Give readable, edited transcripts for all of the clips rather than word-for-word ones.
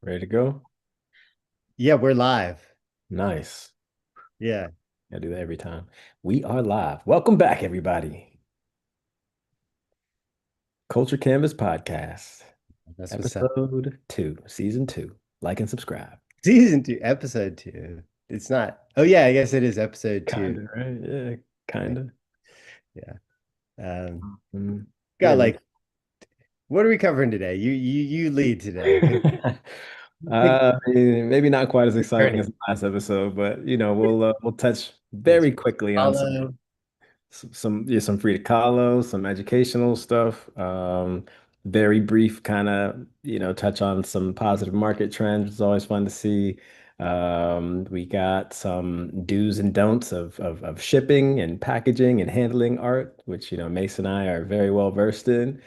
Ready to go? Yeah, we're live. Nice. Yeah, I do that every time. We are live. Welcome back, everybody. Culture Canvas Podcast, that's what's up. episode two, season two. Like and subscribe. Season 2, episode 2. It's not. Oh yeah, I guess it is episode 2. Kinda, right? Yeah, kinda. Yeah. Um, Yeah. got like, what are we covering today? You lead today because Maybe not quite as exciting as journey. the last episode, but we'll touch It's very quickly on follow. some Frida Kahlo, some educational stuff. Very brief kind of, touch on some positive market trends. It's always fun to see. We got some do's and don'ts of shipping and packaging and handling art, which, Mason and I are very well versed in.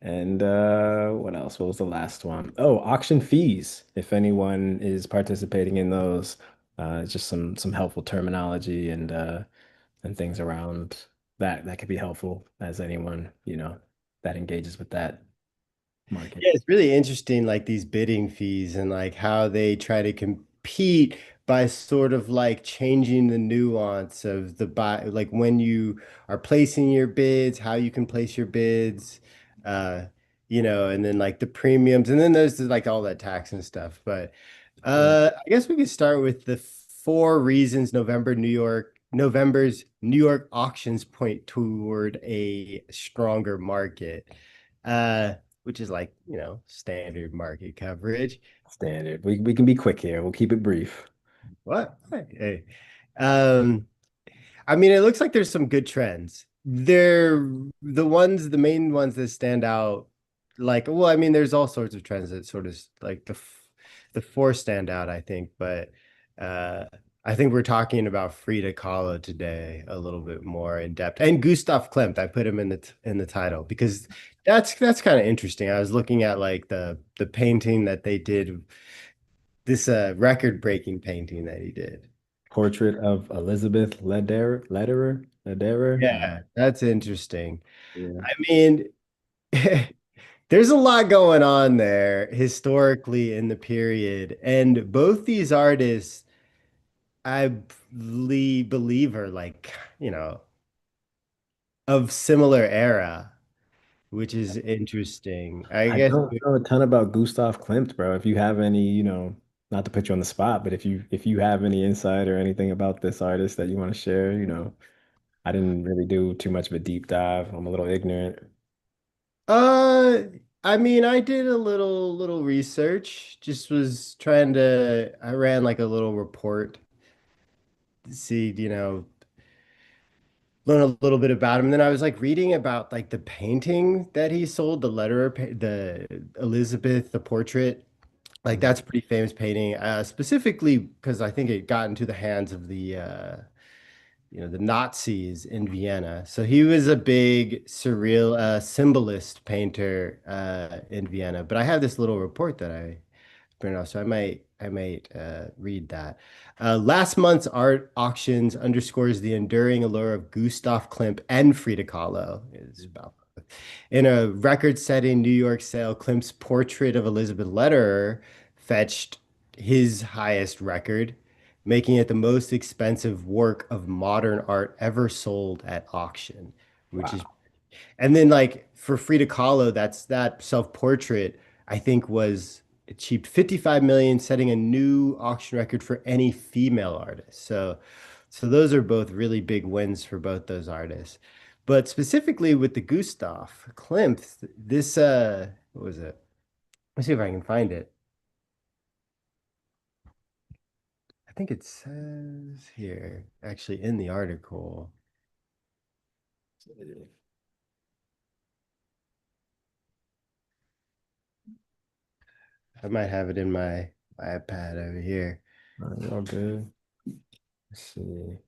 And what else? What was the last one? Oh, auction fees. If anyone is participating in those, just some helpful terminology and things around that could be helpful as anyone, that engages with that market. Yeah, it's really interesting, like these bidding fees and like how they try to compete by sort of like changing the nuance of the buy, like when you are placing your bids, how you can place your bids, uh, and then like the premiums, and then there's like all that tax and stuff. But Yeah. I guess we could start with the 4 reasons November's New York auctions point toward a stronger market. Uh, which is like, standard market coverage. Standard. We can be quick here. We'll keep it brief. What? Hey. Um, I mean, it looks like there's some good trends. They're the main ones that stand out. Like, well, I mean, there's all sorts of trends that sort of like the four stand out, I think. But uh, I think we're talking about Frida Kahlo today a little bit more in depth, and Gustav Klimt. I put him in the title because that's kind of interesting. I was looking at like the painting that they did, this record-breaking painting that he did. Portrait of Elizabeth Lederer. Yeah, that's interesting. Yeah. I mean, there's a lot going on there historically in the period, and both these artists, believe are like, of similar era, which is interesting. I I guess. don't know a ton about Gustav Klimt, bro. If you have any, not to put you on the spot, but if you have any insight or anything about this artist that you want to share, I didn't really do too much of a deep dive. I'm a little ignorant. Uh, I mean, I did a little research. Just was trying to. I ran like a little report to see, learn a little bit about him. And then I was like reading about like the painting that he sold, the Elizabeth, the portrait. Like Mhm. that's a pretty famous painting, specifically because I think it got into the hands of the Nazis in Vienna. So he was a big surreal symbolist painter in Vienna. But I have this little report that I printed off, so I might read that. Last month's art auctions underscores the enduring allure of Gustav Klimt and Frida Kahlo. It's about in a record-setting New York sale, Klimt's portrait of Elizabeth Lederer fetched his highest record, making it the most expensive work of modern art ever sold at auction, which is. Wow. And then like for Frida Kahlo, that self-portrait I think was achieved 55 million, setting a new auction record for any female artist. So those are both really big wins for both those artists. But specifically with the Gustav Klimt, this what was it? Let's see if I can find it. I think it says here, actually in the article. I might have it in my iPad over here. All good. Let's see.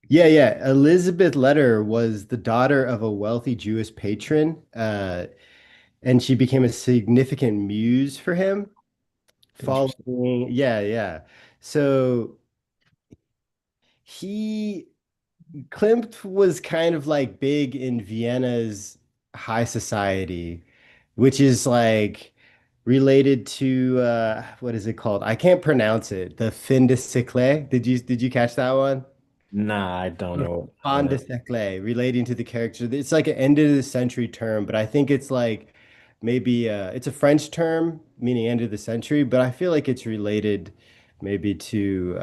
Yeah, yeah. Elizabeth Lederer was the daughter of a wealthy Jewish patron, and she became a significant muse for him. Interesting. Following, yeah, yeah. So he Klimt was kind of like big in Vienna's high society, which is like. related to what is it called? I can't pronounce it. The fin de siècle. Did you catch that one? Nah, I don't The know fin what de it. siècle, relating to the character. It's like an end of the century term, but I think it's like maybe it's a French term meaning end of the century, but I feel like it's related maybe to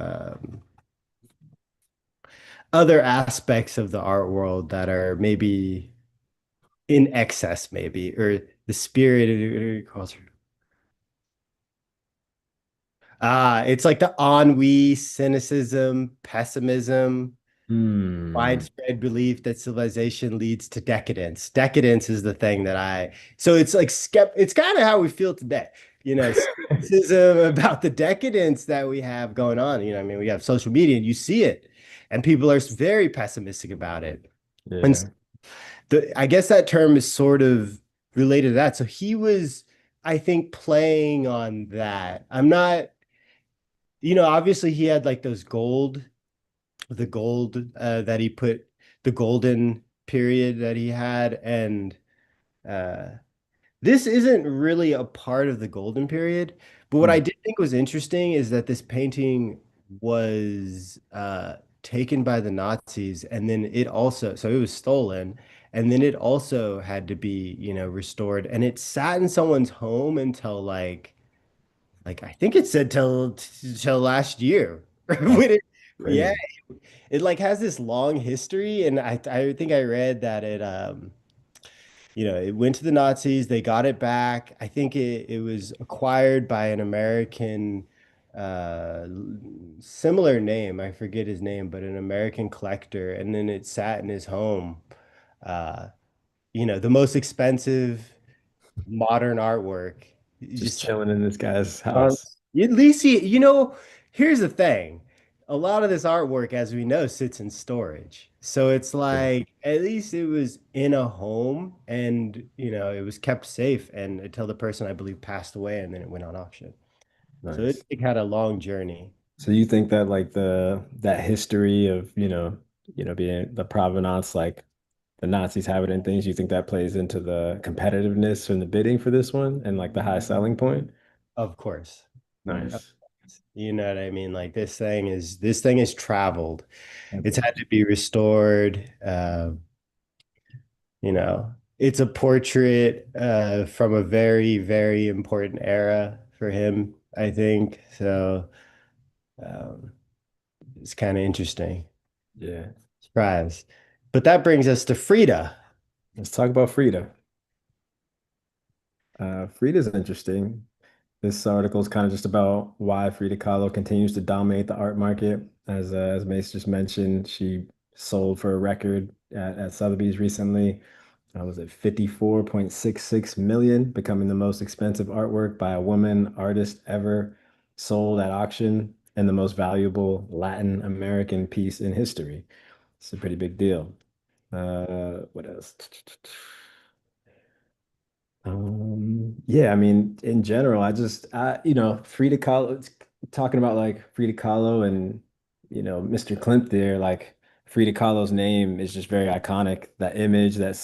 other aspects of the art world that are maybe in excess, maybe, or the spirit of culture. It's like the ennui, cynicism, pessimism, Hmm. widespread belief that civilization leads to decadence. Decadence is the thing that so it's like it's kind of how we feel today. Skepticism about the decadence that we have going on. I mean, we have social media and you see it, and people are very pessimistic about it. And Yeah. I guess that term is sort of related to that. So he was, I think, playing on that. I'm not, obviously he had like the gold that he put, the golden period that he had, and uh, this isn't really a part of the golden period. But what I Hmm. did think was interesting is that this painting was taken by the Nazis, and then so it was stolen, and then it also had to be, restored, and it sat in someone's home until like I think it said till last year. That's When yeah, crazy. it like has this long history, and I think I read that it went to the Nazis, they got it back. I think it was acquired by an American uh similar name. I forget his name, but an American collector, and then it sat in his home. Uh, the most expensive modern artwork. You Just just chilling in this guy's Um, house. at least here's the thing. A lot of this artwork, as we know, sits in storage. So it's Yeah. like at least it was in a home and it was kept safe and until the person I believe passed away and then it went on auction. So Nice. it had a long journey. So you think that like that history of, being the provenance, like the Nazis have it and things, you think that plays into the competitiveness and the bidding for this one and like the high selling point? Of course. Of Nice. course. You know what I mean? Like this thing is traveled. It's Okay. had to be restored. It's a portrait from a very, very important era for him, I think. So um, it's kind of interesting. Yeah. Surprise. But that brings us to Frida. Let's talk about Frida. Frida's interesting. This article is kind of just about why Frida Kahlo continues to dominate the art market. As Mace just mentioned, she sold for a record at Sotheby's recently. Was it 54.66 million, becoming the most expensive artwork by a woman artist ever sold at auction and the most valuable Latin American piece in history. It's a pretty big deal. What else? Yeah, I mean, in general, Frida Kahlo, talking about like Frida Kahlo and, Mr. Klimpt there, like Frida Kahlo's name is just very iconic. That image, that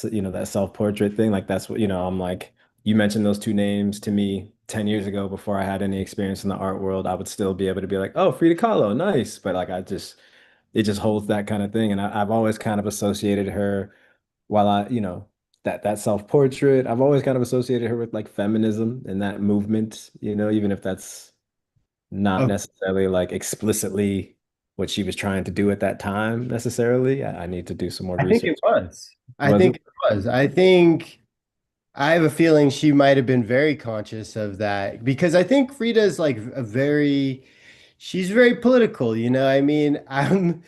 self-portrait thing, like that's what, I'm like, you mentioned those two names to me 10 years ago before I had any experience in the art world, I would still be able to be like, oh, Frida Kahlo, nice. But like, it just holds that kind of thing. And I've always kind of associated her while that self-portrait, I've always kind of associated her with like feminism and that movement, even if that's not Oh, necessarily like explicitly what she was trying to do at that time necessarily. I need to do some more I think it research. was. I Was think it? it was. I think I have a feeling she might have been very conscious of that because I think Frida's like she's very political, I mean, I'm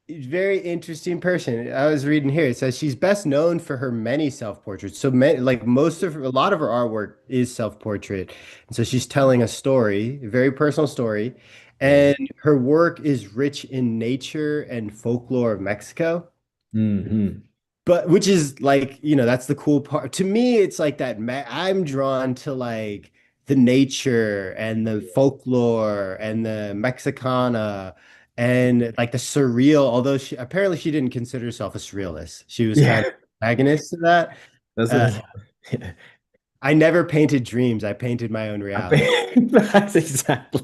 very interesting person. I was reading here. It says she's best known for her many self-portraits. So like a lot of her artwork is self-portrait. And so she's telling a story, a very personal story. Yeah. And her work is rich in nature and folklore of Mexico. Hmm. But which is like, that's the cool part. To me, it's like that I'm drawn to like the nature and the folklore and the Mexicana and like the surreal, although she didn't consider herself a surrealist. She was kind Yeah. of antagonist to that. That's Uh, what, yeah. I never painted dreams. I painted my own I reality. think that's exactly.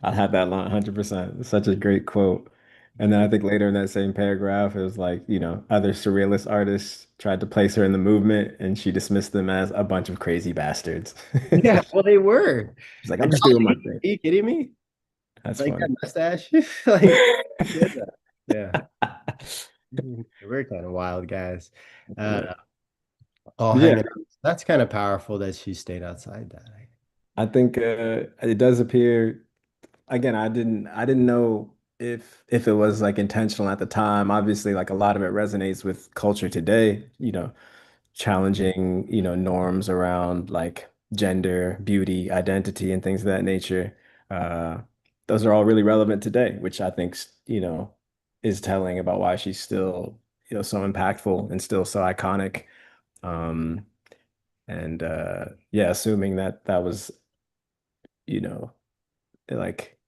I had that line 100%. Such a great quote. And then I think later in that same paragraph, it was like, other surrealist artists tried to place her in the movement and she dismissed them as a bunch of crazy bastards. Yeah, well, they were. She's like, I'm And just Are doing my thing. you kidding me? That's Like that funny. mustache? Like, yeah. Yeah. We're kind of wild guys. Yeah. Uh, all Yeah. hanging out. That's kind of powerful that she stayed outside that. I think it does appear again, I didn't know if it was like intentional at the time. Obviously, like a lot of it resonates with culture today, challenging, norms around like gender, beauty, identity, and things of that nature. Uh, those are all really relevant today, which I think, is telling about why she's still, so impactful and still so iconic. Um, and yeah, assuming that that was, you know, like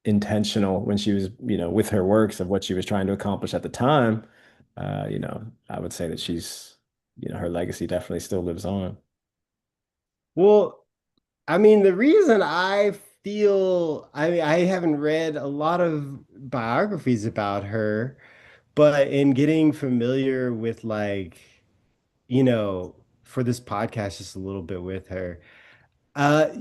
intentional when she was, with her works of what she was trying to accomplish at the time, I would say that she's, her legacy definitely still lives on. Well, I mean, the reason I feel, I mean, I haven't read a lot of biographies about her, but in getting familiar with like, for this podcast, just a little bit with her,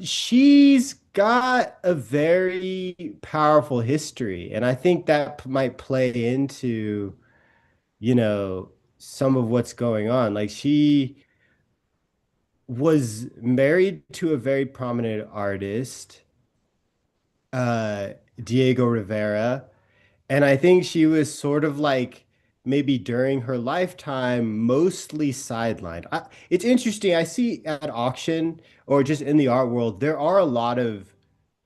she's got a very powerful history, and I think that might play into, you know, some of what's going on. Like she was married to a very prominent artist, uh, Diego Rivera. And I think she was sort of like maybe during her lifetime, mostly sidelined. It's interesting. I see at auction or just in the art world, there are a lot of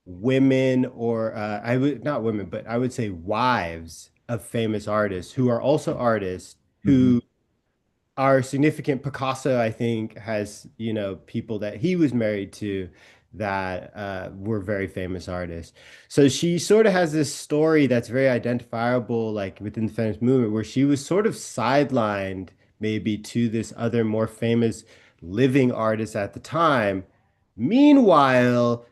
women, or I would not women, but I would say wives of famous artists who are also artists Hmm. who our significant Picasso, I think, has, people that he was married to that were very famous artists. So she sort of has this story that's very identifiable, like within the feminist movement, where she was sort of sidelined maybe to this other more famous living artist at the time. Meanwhile,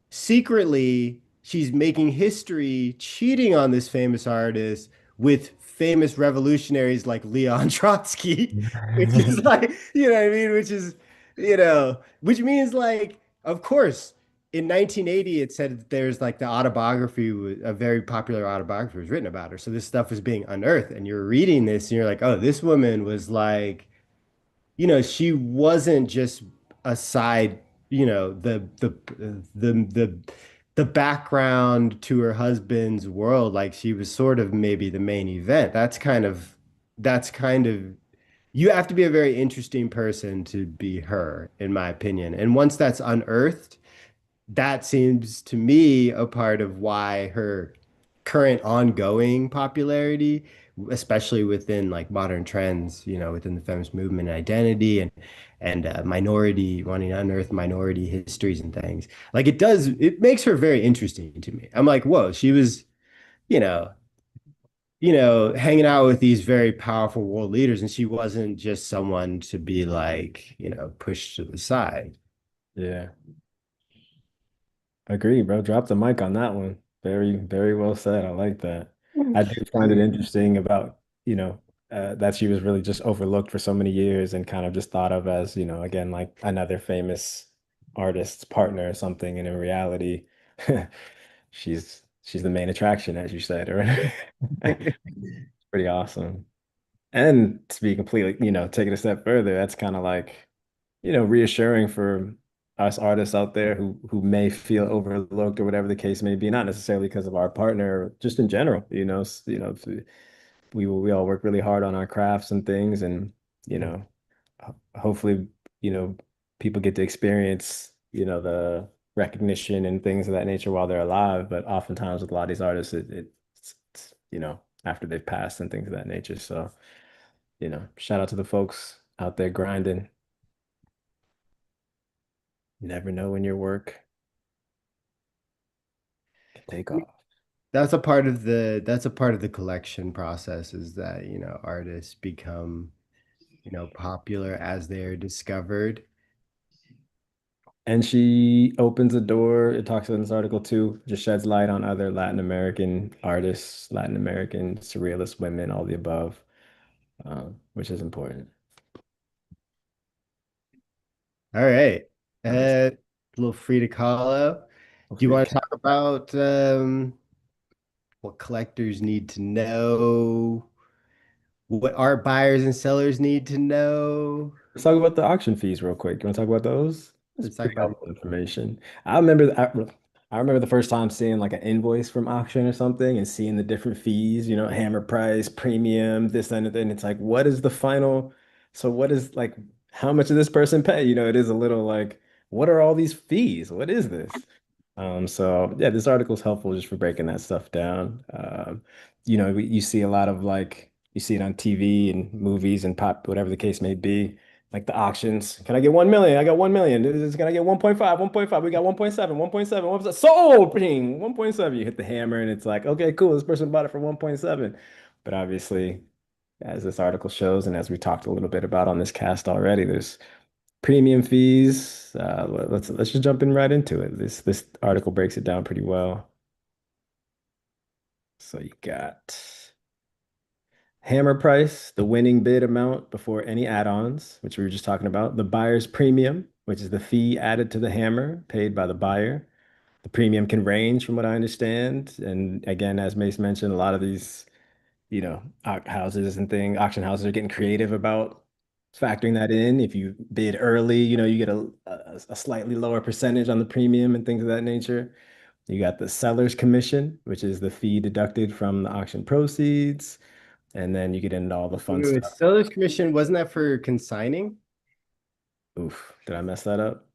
secretly she's making history cheating on this famous artist with famous revolutionaries like Leon Trotsky, which is like, you know what I mean? Which means like, of course, in 1980, it said that there's like the autobiography, a very popular autobiography was written about her. So this stuff was being unearthed, and you're reading this and you're like, oh, this woman was like, she wasn't just a side, the the background to her husband's world. Like she was sort of maybe the main event. That's kind of you have to be a very interesting person to be her, in my opinion. And once that's unearthed, that seems to me a part of why her current ongoing popularity, especially within like modern trends, within the feminist movement and identity and minority wanting to unearth minority histories and things. Like it makes her very interesting to me. I'm like, whoa, she was, you know, hanging out with these very powerful world leaders, and she wasn't just someone to be like, pushed to the side. Yeah, agree, bro. Drop the mic on that one. Very, very well said. I like that. I do find it interesting about, that she was really just overlooked for so many years and kind of just thought of as, again, like another famous artist's partner or something. And in reality, she's the main attraction, as you said, or pretty awesome. And to be completely, take it a step further, that's kind of like, reassuring for us artists out there who may feel overlooked or whatever the case may be, not necessarily because of our partner, just in general, we all work really hard on our crafts and things, and hopefully, you know, people get to experience, the recognition and things of that nature while they're alive. But oftentimes with a lot of these artists, it's after they've passed and things of that nature. So, shout out to the folks out there grinding. You never know when your work can take off. That's a part of the collection process is that, artists become, popular as they're discovered. And she opens a door. It talks in this article too, just sheds light on other Latin American artists, Latin American surrealist women, all the above, which is important. All right. Nice. A little Frida Kahlo. Feel Do you free to want to talk about what collectors need to know? What art buyers and sellers need to know? Let's talk about the auction fees real quick. You want to talk about those? It's Let's talk pretty about helpful information. I remember the first time seeing like an invoice from auction or something and seeing the different fees, hammer price, premium, this and then it's like, what is the final? So what is like how much did this person pay? It is a little like, what are all these fees? What is this? So yeah, this article is helpful just for breaking that stuff down. You see a lot of like you see it on TV and movies and pop, whatever the case may be, like the auctions. Can I get 1 million? I got 1 million. Can I get 1.5? 1.5. We got 1.7, 1.7, 1.7. Sold! Bing! 1.7. You hit the hammer and it's like, okay, cool. This person bought it for 1.7. But obviously, as this article shows, and as we talked a little bit about on this cast already, there's premium fees. Let's just jump in right into it. This article breaks it down pretty well. So you got hammer price, the winning bid amount before any add-ons, which we were just talking about. The buyer's premium, which is the fee added to the hammer paid by the buyer. The premium can range from what I understand. And again, as Mace mentioned, a lot of these, houses and auction houses are getting creative about factoring that in. If you bid early, you get a slightly lower percentage on the premium and things of that nature. You got the seller's commission, which is the fee deducted from the auction proceeds. And then you get into all the fun Ooh, stuff. seller's commission. Wasn't that for consigning? Oof, did I mess that up?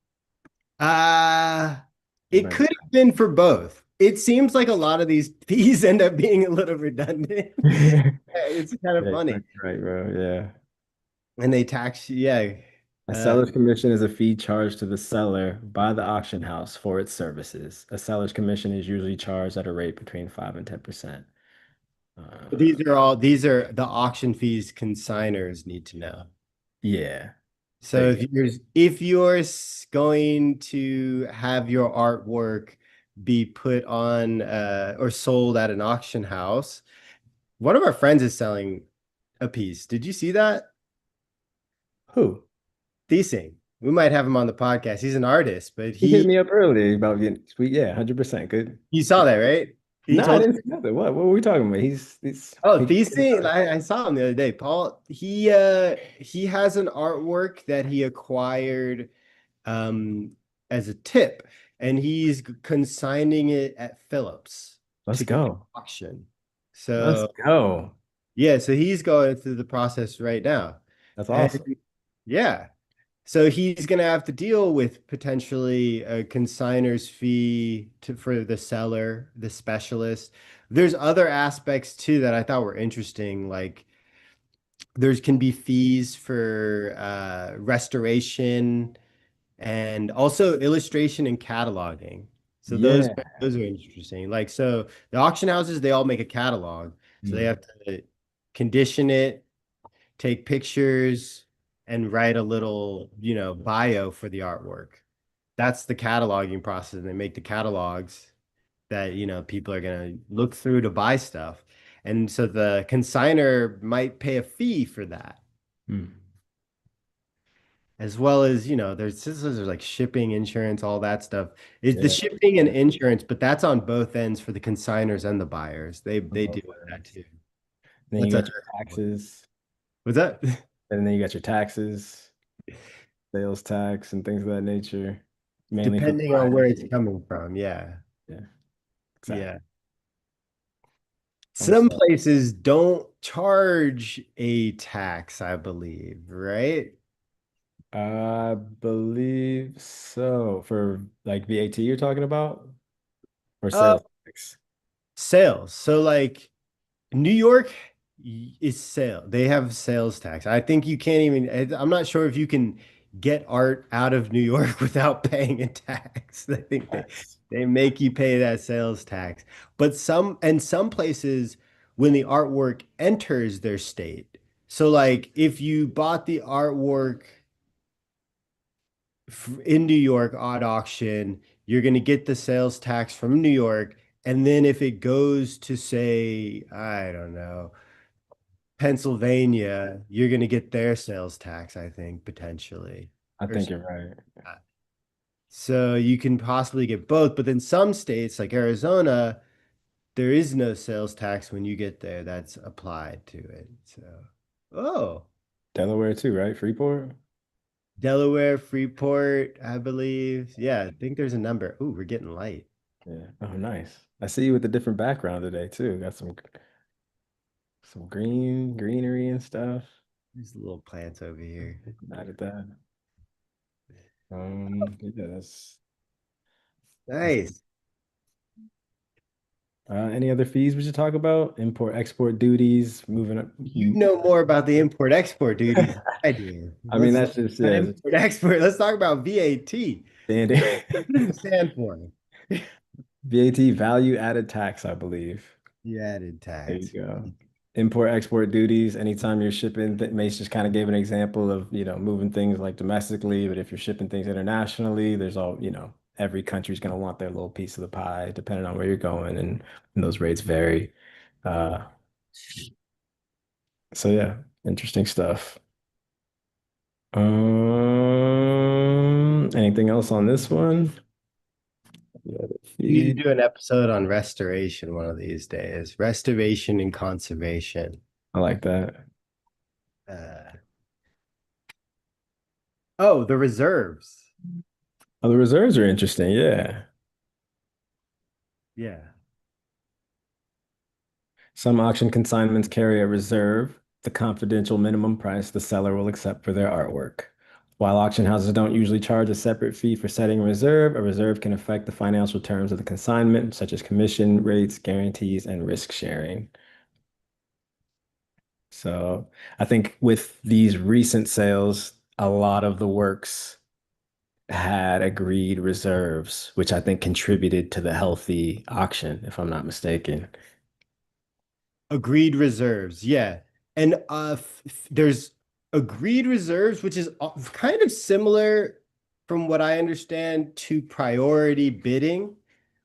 Uh, it Right. could have been for both. It seems like a lot of these fees end up being a little redundant. It's kind of Yeah, funny. right, bro. Yeah. And they tax, yeah. A Uh, seller's commission is a fee charged to the seller by the auction house for its services. A seller's commission is usually charged at a rate between 5 and 10%. Uh, these are the auction fees consigners need to know. yeah, there So you go. if you're going to have your artwork be put on or sold at an auction house, one of our friends is selling a piece. Did you see that? Who? Thiesing. We might have him on the podcast. He's an artist, but He hit me up earlier about getting sweet. Yeah, 100%. Good. you saw that, right? He No, I told didn't see nothing. What were we talking about? Oh, He Thiesing. I saw him the other day. Paul, he has an artwork that he acquired um as a tip, and he's consigning it at Phillips Let's to go to go. auction. Let's So go. yeah, so he's going through the process right now. That's And awesome. yeah, so he's going to have to deal with potentially a consigner's fee for the seller, the specialist. There's other aspects too that I thought were interesting, like there's can be fees for restoration and also illustration and cataloging. So Yeah. those are interesting. Like so the auction houses, they all make a catalog. So they Mm, have to condition it, take pictures, and write a little, bio for the artwork. That's the cataloging process. And they make the catalogs that, people are gonna look through to buy stuff. And so the consigner might pay a fee for that, mm. as well as, there's like shipping, insurance, all that stuff. It's the Yeah. shipping and insurance, but that's on both ends for the consigners and the buyers. On They both deal with that ends. too. Then you That's a got your taxes, what's that? and then you got your taxes, sales tax, and things of that nature, mainly for the Depending on where buyers. it's coming from. Yeah. Yeah, exactly. Yeah. Some Also, places don't charge a tax, I believe, right? I believe so. For like VAT, you're talking about, or Uh, sales tax? Sales. So like New York is sale. They have sales tax. I think you can't even, I'm not sure if you can get art out of New York without paying a tax. I think Tax. they make you pay that sales tax. But some places when the artwork enters their state. So like if you bought the artwork in New York odd auction, you're going to get the sales tax from New York. And then if it goes to, say, I don't know, Pennsylvania, you're going to get their sales tax, I think, potentially. I Or think you're right. so you can possibly get both. But then some states like Arizona, there is no sales tax when you get there that's applied to it. So, oh, Delaware too, right? Freeport? Delaware, Freeport, I believe. Yeah, I think there's a number. Ooh, we're getting light. Yeah. Oh, nice. I see you with a different background today too. Got some greenery and stuff. There's little plants over here. Not at that. Yeah, that's Nice. any other fees we should talk about? Import, export duties, moving up. You know more about the import-export duties than I do. I mean, Let's that's talk just about yeah, import-export. Let's talk about VAT. standard. What does it stand for? VAT, value added tax, I believe. You added There you tax. go. Import, export duties. Anytime you're shipping, Mace just kind of gave an example of, moving things like domestically, but if you're shipping things internationally, there's every country's going to want their little piece of the pie, depending on where you're going, and those rates vary. Uh, so yeah, interesting stuff. Anything else on this one? Yeah, the We need feed. to do an episode on restoration one of these days. Restoration and conservation. I like that. Uh, oh, the reserves. Oh, the reserves are interesting. Yeah. Yeah. Some auction consignments carry a reserve, the confidential minimum price the seller will accept for their artwork. While auction houses don't usually charge a separate fee for setting a reserve can affect the financial terms of the consignment, such as commission rates, guarantees, and risk sharing. So I think with these recent sales, a lot of the works had agreed reserves, which I think contributed to the healthy auction, if I'm not mistaken. Agreed reserves. Yeah. And there's agreed reserves, which is kind of similar from what I understand to priority bidding,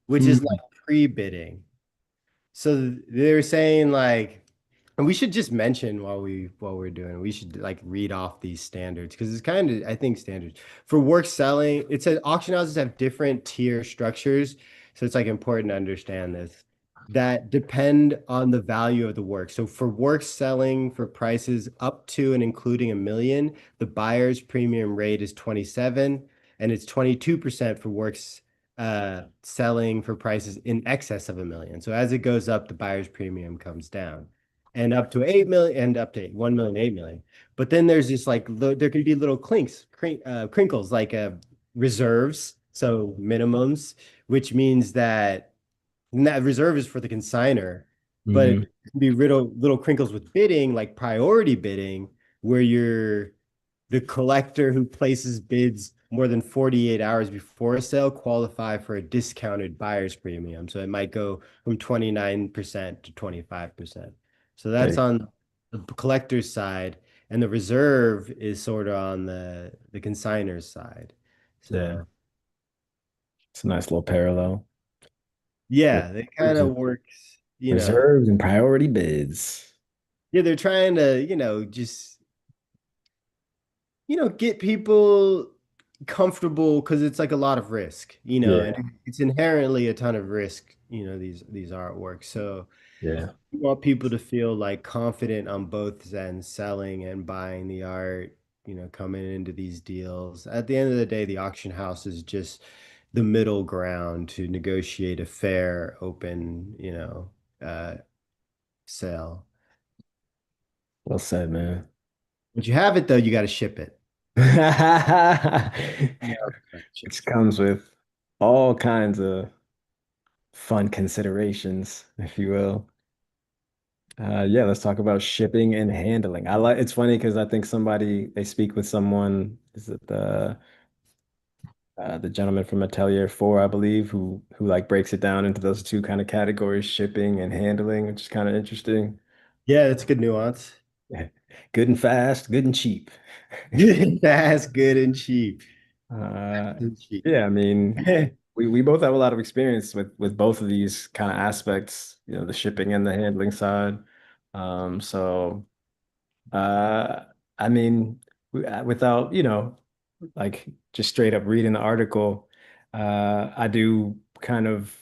which is Mhm. like pre-bidding. So they're saying like, and we should just mention while we're doing it, we should like read off these standards because it's kind of I think standards for work selling. It says auction houses have different tier structures, so it's like important to understand this that depend on the value of the work. So for work selling for prices up to and including 1 million, the buyer's premium rate is 27, and it's 22% for works selling for prices in excess of 1 million. So as it goes up, the buyer's premium comes down and up to 8 million and up to 1 million, 8 million. But then there's just like, there can be little crinkles like reserves. So minimums, which means that reserve is for the consigner, but it Mhm. can be little crinkles with bidding, like priority bidding, where you're the collector who places bids more than 48 hours before a sale qualify for a discounted buyer's premium. So it might go from 29% to 25%. So that's Hey, on the collector's side, and the reserve is sort of on the consigner's side. yeah, So it's a nice little parallel. yeah, it kind Reserves of and works, reserves and priority bids. Yeah, they're trying to, just, get people comfortable because it's like a lot of risk, and Yeah, it's inherently a ton of risk, these artworks. So yeah. you want people to feel like confident on both ends, selling and buying the art, coming into these deals. At the end of the day, the auction house is just the middle ground to negotiate a fair, open, sale. Well said, man. Once you have it though, you got to ship it. Yeah. Which comes with all kinds of fun considerations, if you will. Yeah, let's talk about shipping and handling. It's funny because I think they speak with someone, is it the gentleman from Atelier 4, I believe, who like breaks it down into those two kind of categories, shipping and handling, which is kind of interesting. Yeah, that's a good nuance. Good and fast, good and cheap. Fast, good, and cheap. Uh, Cheap. yeah, I mean, we both have a lot of experience with both of these kind of aspects, you know, the shipping and the handling side. So uh, I mean, without, you know, like just straight up reading the article, I do kind of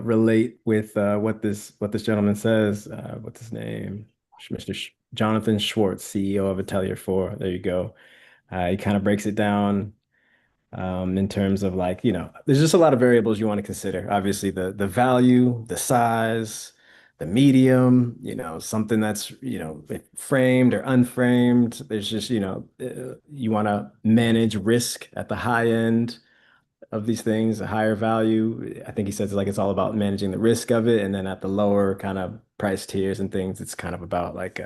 relate with what this gentleman says. What's his name? Mr. Jonathan Schwartz, CEO of Atelier 4. There you go. He kind of breaks it down in terms of like, you know, there's just a lot of variables you want to consider. Obviously, the value, the size, the medium, you know, something that's, you know, framed or unframed. There's just, you know, you want to manage risk at the high end of these things, a higher value. I think he says like it's all about managing the risk of it, and then at the lower kind of price tiers and things, it's kind of about like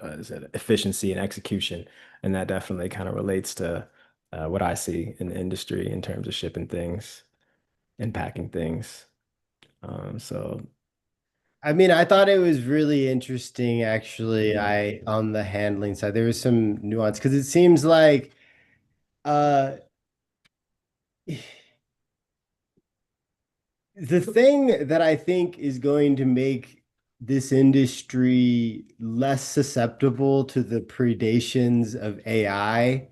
is it efficiency and execution, and that definitely kind of relates to what I see in the industry in terms of shipping things and packing things. So I mean, I thought it was really interesting, actually. I on the handling side, there was some nuance because it seems like uh the thing that I think is going to make this industry less susceptible to the predations of AI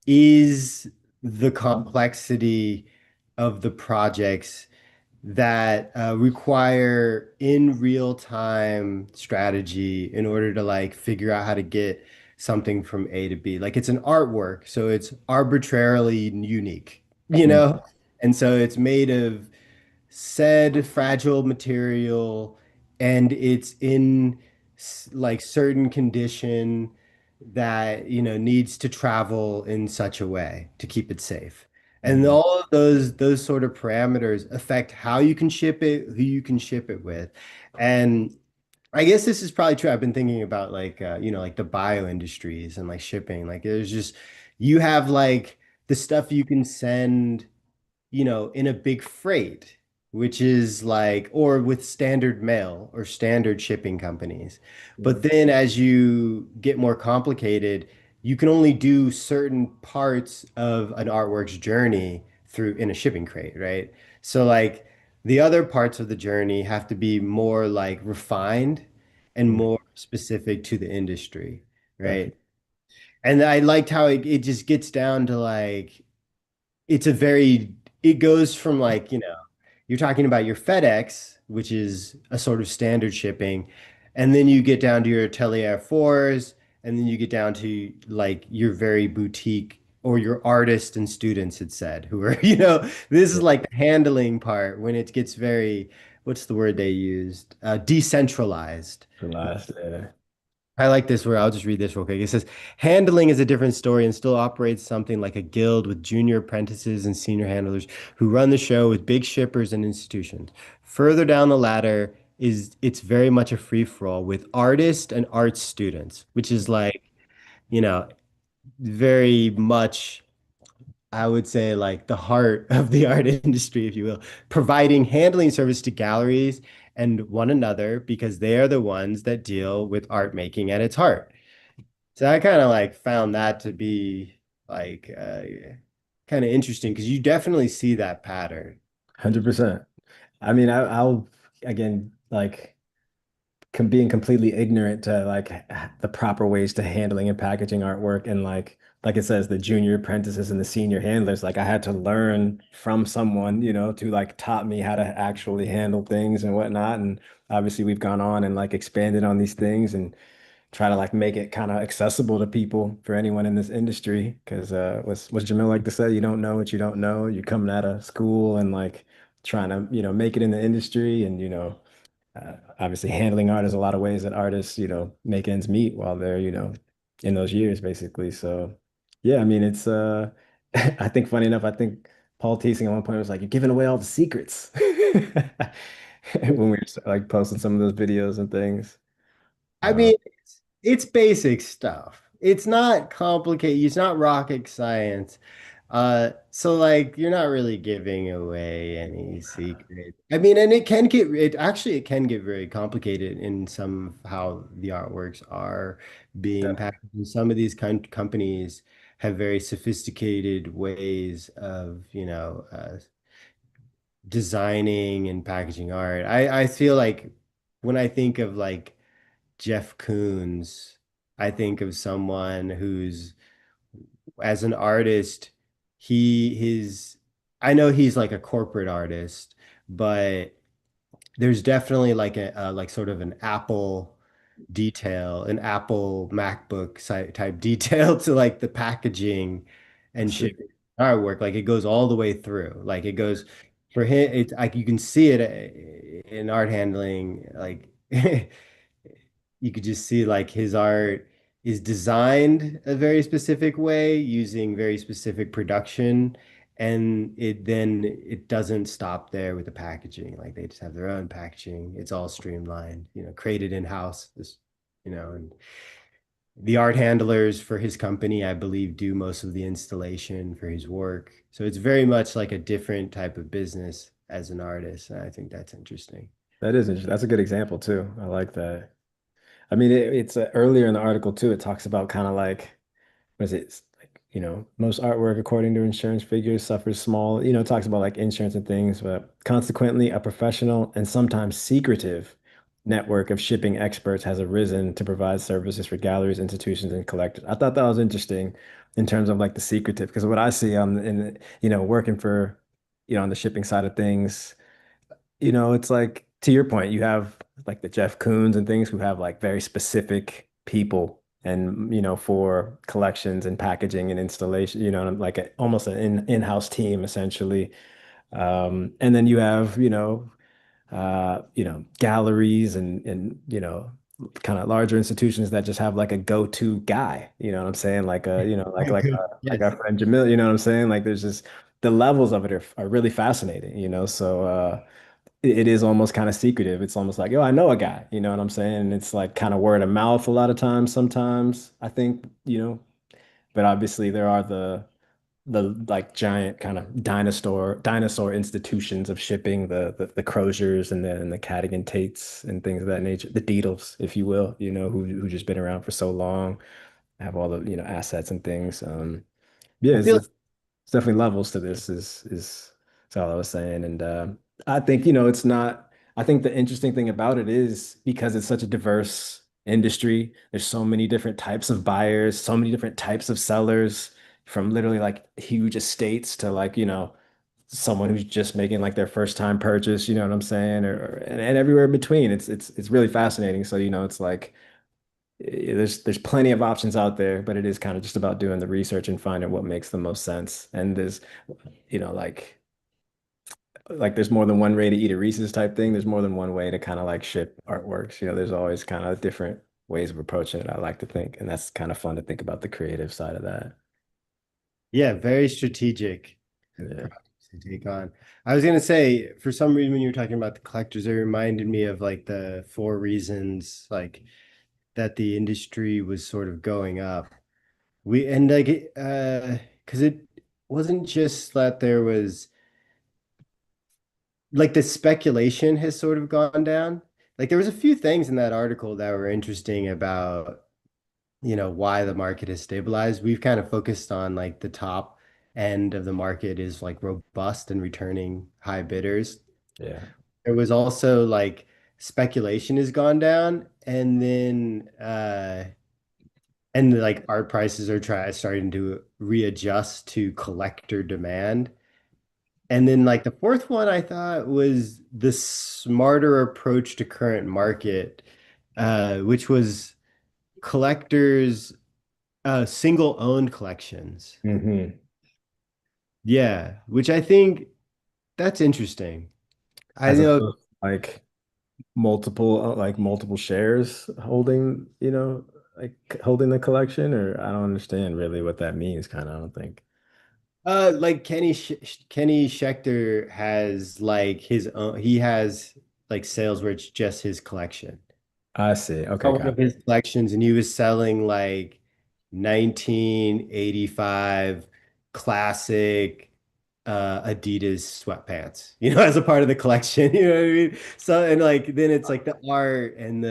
is the complexity of the projects that require in real time strategy in order to like figure out how to get something from A to B. Like it's an artwork, so it's arbitrarily unique, you mm, know? And so it's made of said fragile material and it's in like certain condition that needs to travel in such a way to keep it safe. And mm, all of those sort of parameters affect how you can ship it, who you can ship it with. And I guess this is probably true. I've been thinking about like like the bio industries and like shipping. Like there's just you have like the stuff you can send in a big freight, which is like, or with standard mail or standard shipping companies. But mm, then as you get more complicated, you can only do certain parts of an artwork's journey through in a shipping crate, right? So like the other parts of the journey have to be more like refined and mm, more specific to the industry, right? definitely. And I liked how it just gets down to like it's a very it goes from like you're talking about your FedEx, which is a sort of standard shipping, and then you get down to your Atelier fours, and then you get down to like your very boutique or your artists and students, it said, who are this is Yeah, like the handling part when it gets very, what's the word they used, decentralized. the last, I like this where I'll just read this real quick. It says, handling is a different story and still operates something like a guild with junior apprentices and senior handlers who run the show with big shippers and institutions. Further down the ladder is it's very much a free for all with artists and art students, which is like, you know, very much, I would say, like the heart of the art industry, if you will, providing handling service to galleries and one another because they are the ones that deal with art making at its heart. So I kind of like found that to be like kind of interesting because you definitely see that pattern. 100%. I mean, I'll again like being completely ignorant to like the proper ways to handling and packaging artwork, and like it says, the junior apprentices and the senior handlers, like I had to learn from someone, you know, to like taught me how to actually handle things and whatnot. And obviously we've gone on and like expanded on these things and try to like make it kind of accessible to people for anyone in this industry. Because what's Jamil like to say? You don't know what you don't know. You're coming out of school and like trying to, you know, make it in the industry, and you know, obviously handling art is a lot of ways that artists, you know, make ends meet while they're, you know, in those years basically. So yeah, I mean, it's I think funny enough, I think Paul Teasing at one point was like, you're giving away all the secrets when we were like posting some of those videos and things. I Uh, mean, it's basic stuff. It's not complicated. It's not rocket science. So like you're not really giving away any secret. I mean, and it can get very complicated in some of how the artworks are being definitely. packaged in some of these companies. have very sophisticated ways of, designing and packaging art. I feel like when I think of like Jeff Koons, I think of someone who's as an artist, his I know he's like a corporate artist, but there's definitely like like sort of an Apple detail, an Apple MacBook type detail to like the packaging I and see. shipping artwork. Like it goes all the way through. Like it goes for him. It's like you can see it in art handling. Like you could just see like his art is designed a very specific way using very specific production. And it doesn't stop there with the packaging. Like they just have their own packaging. It's all streamlined, created in-house. And the art handlers for his company, I believe, do most of the installation for his work. So it's very much like a different type of business as an artist. And I think that's interesting. That is interesting. That's a good example too. I like that. I mean, it's earlier in the article too. It talks about kind of like, what is it? It's like, most artwork, according to insurance figures, suffers small, it talks about like insurance and things, but consequently, a professional and sometimes secretive network of shipping experts has arisen to provide services for galleries, institutions, and collectors. I thought that was interesting in terms of like the secretive, because what I see working for, on the shipping side of things, it's like to your point, you have like the Jeff Koons and things who have like very specific people and for collections and packaging and installation, like almost an in-house team essentially. And then you have, galleries and kind of larger institutions that just have like a go-to guy, you know what I'm saying? Like a, like Yes. our friend Jamil, you know what I'm saying? Like there's just the levels of it are really fascinating, so it is almost kind of secretive. It's almost like, oh, I know a guy, you know what I'm saying? And it's like kind of word of mouth a lot of times, sometimes, I think, but obviously there are the like giant kind of dinosaur institutions of shipping, the Croziers and the Cadigan Tates and things of that nature, the Deedles, if you will, who just been around for so long, have all the, assets and things. Yeah, I feel it's definitely levels to this is all I was saying. And I think, it's not, I think the interesting thing about it is because it's such a diverse industry, there's so many different types of buyers, so many different types of sellers, from literally like huge estates to like, someone who's just making like their first time purchase, you know what I'm saying? And everywhere in between. It's really fascinating. So, it's like there's plenty of options out there, but it is kind of just about doing the research and finding what makes the most sense. And there's, you know, like there's more than one way to eat a Reese's type thing. There's more than one way to kind of like ship artworks. There's always kind of different ways of approaching it, I like to think. And that's kind of fun to think about the creative side of that. Yeah, very strategic Yeah. projects to take on. I was gonna say, for some reason, when you were talking about the collectors, it reminded me of like the four reasons like that the industry was sort of going up. We and like because it wasn't just that there was like the speculation has sort of gone down. Like there was a few things in that article that were interesting about why the market has stabilized. We've kind of focused on like the top end of the market is like robust and returning high bidders. Yeah. There was also like speculation has gone down, and then like art prices are starting to readjust to collector demand. And then like the fourth one I thought was the smarter approach to current market, which was collectors single owned collections. Hmm. Yeah, which I think that's interesting. I As know opposed to like multiple shares holding, like holding the collection, or I don't understand really what that means, kind of, I don't think. like Kenny Schechter has like his own he has like sales where it's just his collection. I see. Okay, One got of his collections and he was selling like 1985 classic Adidas sweatpants, as a part of the collection. You know what I mean? So and like then it's like the art and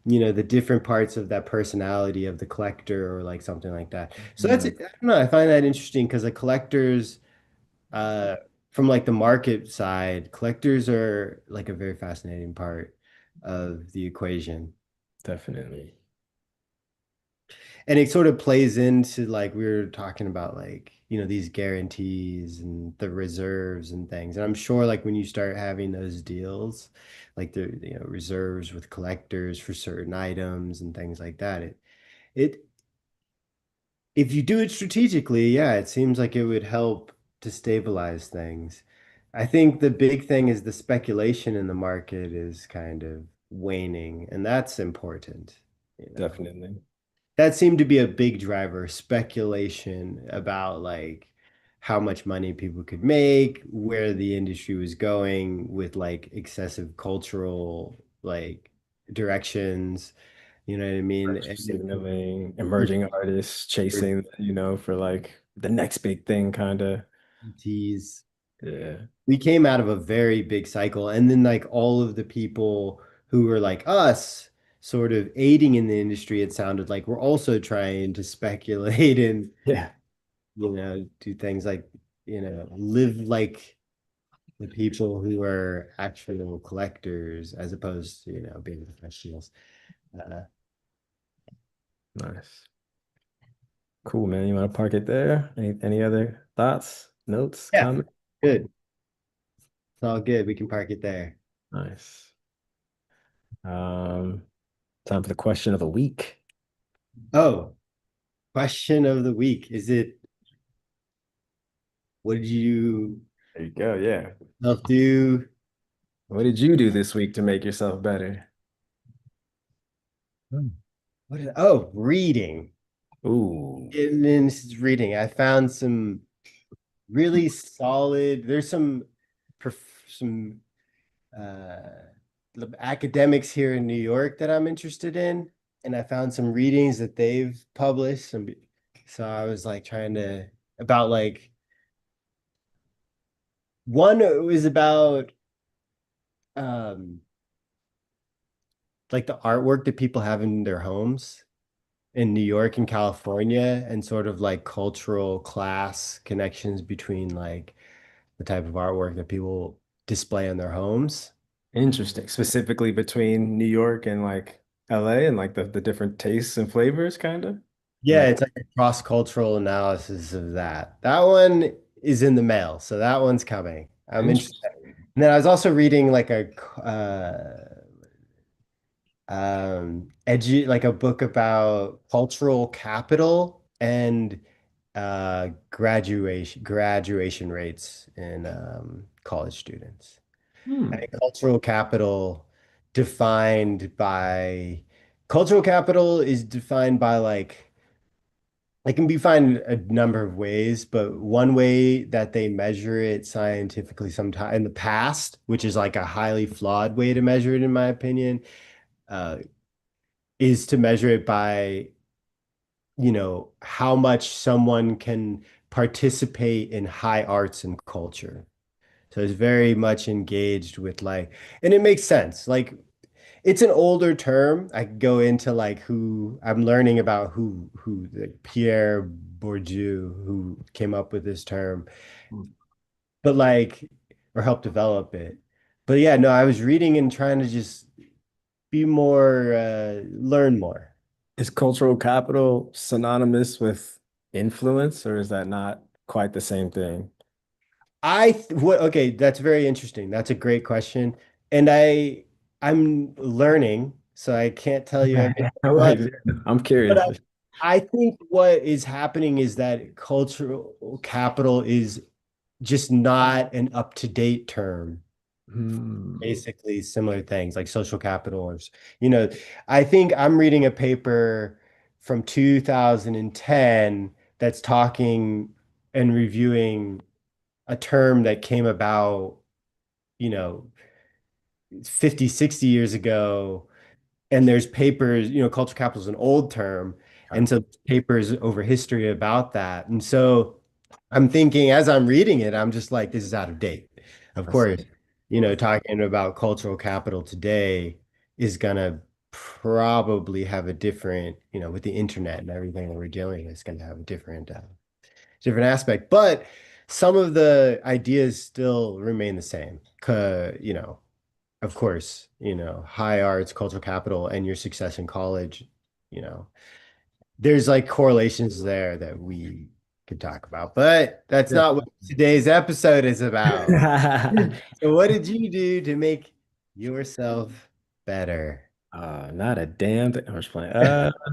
the different parts of that personality of the collector or like something like that. So I Mm, don't know, I find that interesting because the collectors, uh, from like the market side, collectors are like a very fascinating part of the equation. definitely. And it sort of plays into like we were talking about like, these guarantees and the reserves and things. And I'm sure like when you start having those deals, like the reserves with collectors for certain items and things like that, it if you do it strategically, yeah, it seems like it would help to stabilize things. I think the big thing is the speculation in the market is kind of waning, and that's important, you know. Definitely. That seemed to be a big driver, speculation about like how much money people could make, where the industry was going with like excessive cultural like directions, you know what I mean? Virtue And signaling, emerging artists chasing, for like the next big thing, kind of. teas. Yeah. We came out of a very big cycle, and then like all of the people who were like us sort of aiding in the industry, it sounded like we're also trying to speculate and Yeah. do things like live like the people who are actual collectors as opposed to being professionals. uh, Nice. Cool, man. You want to park it there? Any other thoughts, notes, yeah, comments? good, it's all good, we can park it there. Nice. Um, Time for the question of the week. Oh, question of the week, is it what did you There you go. Yeah. self do? What did you do this week to make yourself better? Hmm. Oh, reading. Ooh, And then this is reading. I found some really solid. There's some uh, academics here in New York that I'm interested in, and I found some readings that they've published. So I was like trying to about like one was about um like the artwork that people have in their homes in New York and California, and sort of like cultural class connections between like the type of artwork that people display in their homes. interesting. Specifically between New York and like LA and like the different tastes and flavors, kind of. Yeah, Like, it's like a cross-cultural analysis of that. That one is in the mail, so that one's coming. I'm interested. interesting. And then I was also reading like a like a book about cultural capital and graduation rates in college students. I Hmm. think defined by cultural capital is defined by like it can be defined a number of ways, but one way that they measure it scientifically sometime in the past, which is like a highly flawed way to measure it, in my opinion, uh, is to measure it by, how much someone can participate in high arts and culture. So it's very much engaged with like, and it makes sense. Like it's an older term. I could go into like who I'm learning about who like Pierre Bourdieu, who came up with this term, but like or helped develop it. But yeah, no, I was reading and trying to just be more learn more. Is cultural capital synonymous with influence, or is that not quite the same thing? What okay, that's very interesting. That's a great question. And I'm learning, so I can't tell you everything. All right. I'm But curious. I think what is happening is that cultural capital is just not an up-to-date term. Hmm. Basically, similar things like social capital, or, you know, I think I'm reading a paper from 2010 that's talking and reviewing a term that came about, you know, 50, 60 years ago. And there's papers, cultural capital is an old term. And so papers over history about that. And so I'm thinking as I'm reading it, I'm just like, this is out of date. Of I see. course, talking about cultural capital today is gonna probably have a different, with the internet and everything that we're dealing with, it's going to have a different aspect. But some of the ideas still remain the same. Of course, high arts, cultural capital, and your success in college, you know, there's like correlations there that we could talk about, but that's Yeah. not what today's episode is about. So, what did you do to make yourself better? Not a damn thing. I'm just playing.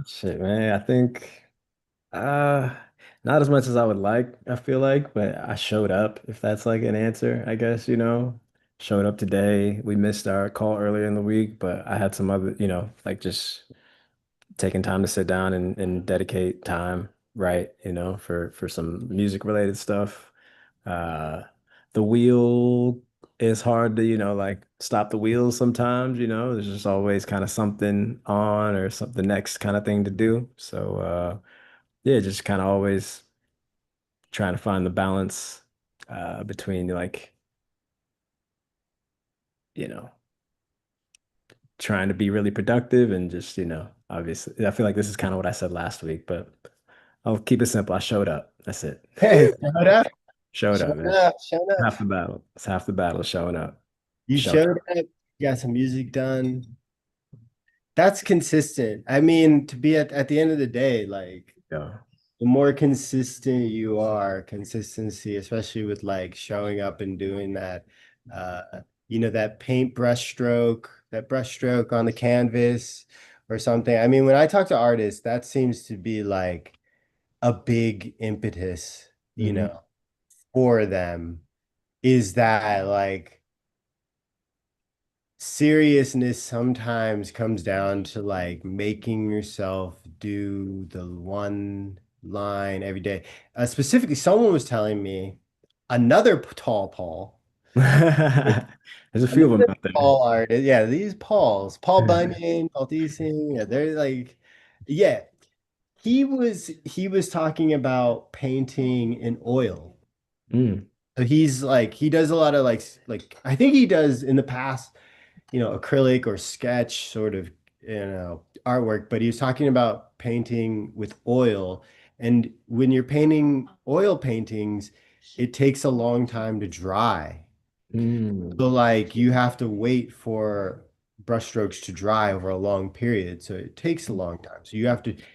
Shit, man. I think uh not as much as I would like, I feel like, but I showed up, if that's like an answer, I guess, Showed up today. We missed our call earlier in the week, but I had some other, like just taking time to sit down and dedicate time, right, for some music related stuff. Uh the wheel is hard to, like stop the wheels sometimes, There's just always kind of something on or something the next kind of thing to do. So yeah, just kind of always trying to find the balance between like, you know, trying to be really productive and just, obviously I feel like this is kind of what I said last week, but I'll keep it simple. I showed up. That's it. Hey, showed up, Showed up, showed man. up, showed up. Half the battle. It's half the battle, showing up. You Showing showed up. up, you got some music done. That's consistent. I mean, to be at the end of the day, like Yeah. the more consistent you are, consistency, especially with like showing up and doing that, uh, that that brush stroke on the canvas or something. I mean, when I talk to artists, that seems to be like a big impetus, Hmm. for them is that like seriousness sometimes comes down to like making yourself do the one line every day. Specifically, someone was telling me another tall Paul, There's a few of them another out there. Paul artist. Yeah, these Pauls, Paul Bunyan, Paul Thiessen. Yeah, they're like, yeah. He was talking about painting in oil. Mm, So he's like he does a lot of like I think he does in the past acrylic or sketch sort of, artwork, but he was talking about painting with oil. And when you're painting oil paintings, it takes a long time to dry. mm, So like you have to wait for brushstrokes to dry over a long period. So it takes a long time. So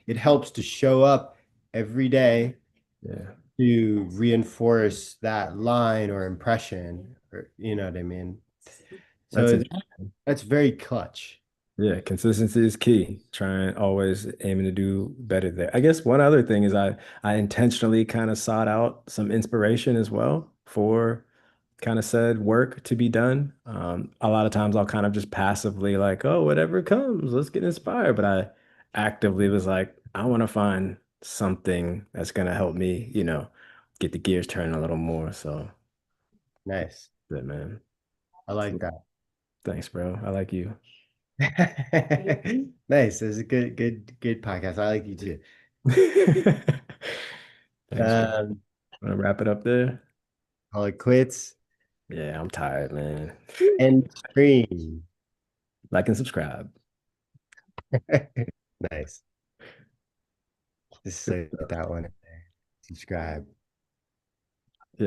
it helps to show up every day yeah, to reinforce that line or impression, or you know what I mean? that's So interesting. that's very clutch. Yeah, consistency is key. Trying always aiming to do better there. I guess one other thing is I intentionally kind of sought out some inspiration as well for kind of said work to be done. A lot of times I'll kind of just passively like, oh, whatever comes, let's get inspired. But I actively was like, I want to find something that's gonna help me, get the gears turning a little more. So Nice. good, man. I like that. Thanks, bro. I like you. Nice. It's a good podcast. I like you too. Thanks, bro. Um, Want to wrap it up there? Call it quits Yeah, I'm tired, man. and scream. Like and subscribe. Nice. Just Good say stuff. that one in there. Subscribe.